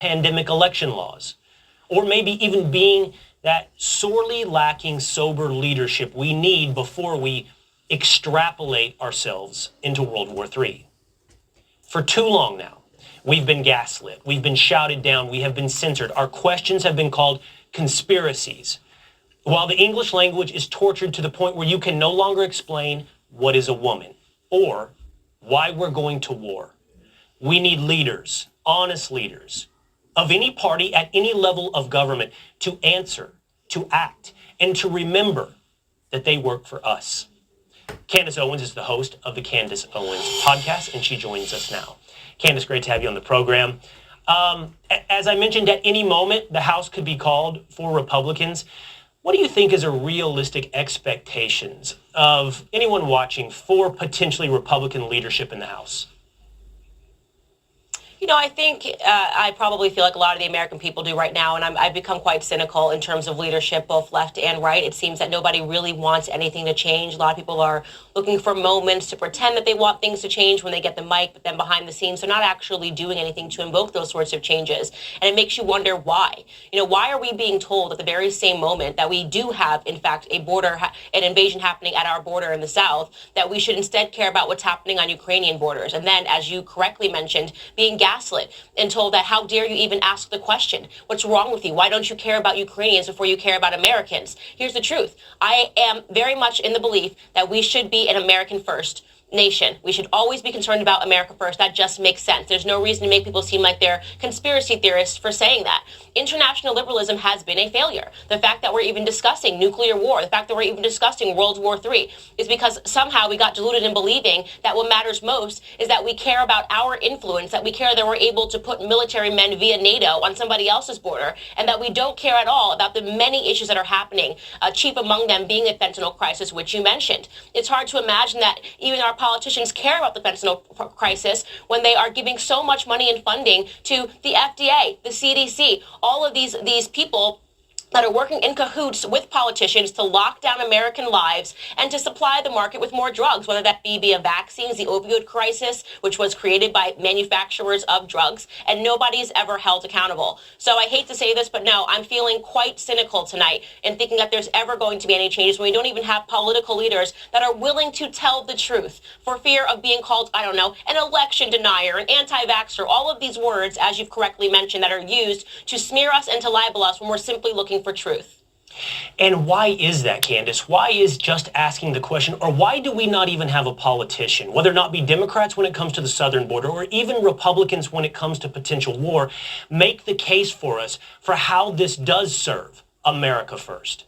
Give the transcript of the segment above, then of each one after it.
Pandemic election laws, or maybe even being that sorely lacking sober leadership we need before we extrapolate ourselves into World War III. For too long now, we've been gaslit, we've been shouted down, we have been censored, our questions have been called conspiracies, while the English language is tortured to the point where you can no longer explain what is a woman or why we're going to war. We need leaders, honest leaders, of any party at any level of government to answer, to act, and to remember that they work for us. Candace Owens is the host of the Candace Owens podcast, and she joins us now. Candace, great to have you on the program. As I mentioned, at any moment, the House could be called for Republicans. What do you think is a realistic expectations of anyone watching for potentially Republican leadership in the House? You know, I think I probably feel like a lot of the American people do right now, and I've become quite cynical in terms of leadership, both left and right. It seems that nobody really wants anything to change. A lot of people are looking for moments to pretend that they want things to change when they get the mic, but then behind the scenes, they're not actually doing anything to invoke those sorts of changes. And it makes you wonder why. You know, why are we being told at the very same moment that we do have, in fact, an invasion happening at our border in the south, that we should instead care about what's happening on Ukrainian borders? And then, as you correctly mentioned, being gaslit and told that how dare you even ask the question? What's wrong with you? Why don't you care about Ukrainians before you care about Americans? Here's the truth. I am very much in the belief that we should be an American first nation. We should always be concerned about America first. That just makes sense. There's no reason to make people seem like they're conspiracy theorists for saying that. International liberalism has been a failure. The fact that we're even discussing nuclear war, the fact that we're even discussing World War III is because somehow we got deluded in believing that what matters most is that we care about our influence, that we care that we're able to put military men via NATO on somebody else's border, and that we don't care at all about the many issues that are happening, chief among them being the fentanyl crisis, which you mentioned. It's hard to imagine that even our politicians care about the fentanyl crisis when they are giving so much money and funding to the FDA, the CDC, all of these people that are working in cahoots with politicians to lock down American lives and to supply the market with more drugs, whether that be via vaccines, the opioid crisis, which was created by manufacturers of drugs, and nobody is ever held accountable. So I hate to say this, but no, I'm feeling quite cynical tonight in thinking that there's ever going to be any changes when we don't even have political leaders that are willing to tell the truth for fear of being called, I don't know, an election denier, an anti-vaxxer, all of these words, as you've correctly mentioned, that are used to smear us and to libel us when we're simply looking for truth. And why is that, Candace? Why is just asking the question, or why do we not even have a politician, whether it not be Democrats when it comes to the southern border, or even Republicans when it comes to potential war, make the case for us for how this does serve America first?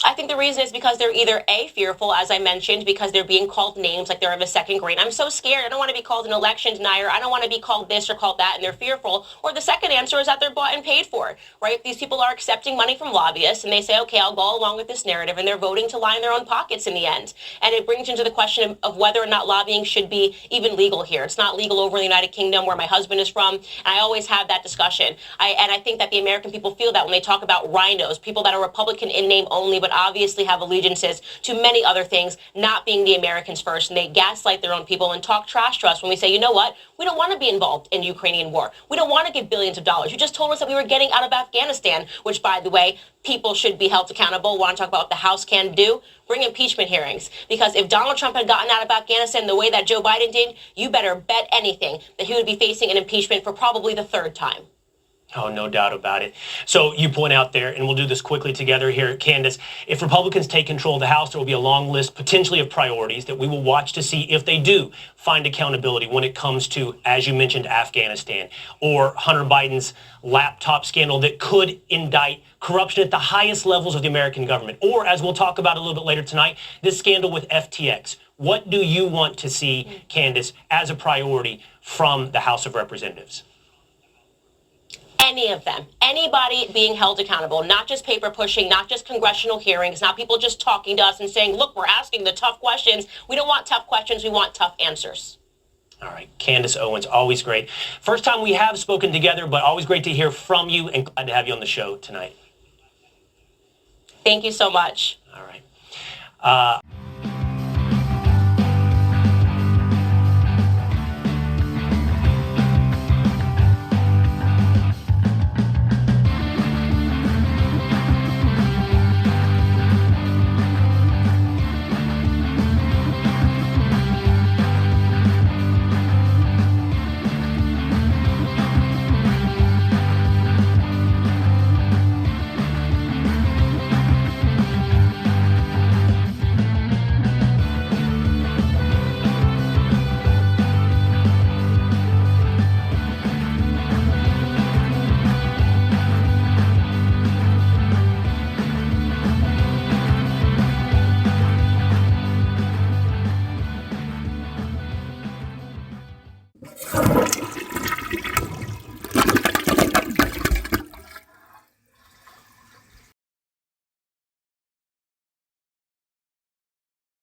I think the reason is because they're either A, fearful, as I mentioned, because they're being called names like they're of a second grade. I'm so scared. I don't want to be called an election denier. I don't want to be called this or called that, and they're fearful. Or the second answer is that they're bought and paid for, right? These people are accepting money from lobbyists, and they say, okay, I'll go along with this narrative, and they're voting to line their own pockets in the end. And it brings into the question of whether or not lobbying should be even legal here. It's not legal over in the United Kingdom, where my husband is from, and I always have that discussion. And I think that the American people feel that when they talk about rhinos, people that are Republican in name only, but obviously have allegiances to many other things, not being the Americans first, and they gaslight their own people and talk trash to us when we say, you know what, we don't want to be involved in Ukrainian war. We don't want to give billions of dollars. You just told us that we were getting out of Afghanistan, which, by the way, people should be held accountable. Want to talk about what the House can do? Bring impeachment hearings. Because if Donald Trump had gotten out of Afghanistan the way that Joe Biden did, you better bet anything that he would be facing an impeachment for probably the third time. Oh, no doubt about it. So you point out there, and we'll do this quickly together here, Candace, if Republicans take control of the House, there will be a long list potentially of priorities that we will watch to see if they do find accountability when it comes to, as you mentioned, Afghanistan, or Hunter Biden's laptop scandal that could indict corruption at the highest levels of the American government, or, as we'll talk about a little bit later tonight, this scandal with FTX. What do you want to see, Candace, as a priority from the House of Representatives? Any of them, anybody being held accountable, not just paper pushing, not just congressional hearings, not people just talking to us and saying, look, we're asking the tough questions. We don't want tough questions. We want tough answers. All right. Candace Owens, always great. First time we have spoken together, but always great to hear from you, and glad to have you on the show tonight. Thank you so much. All right.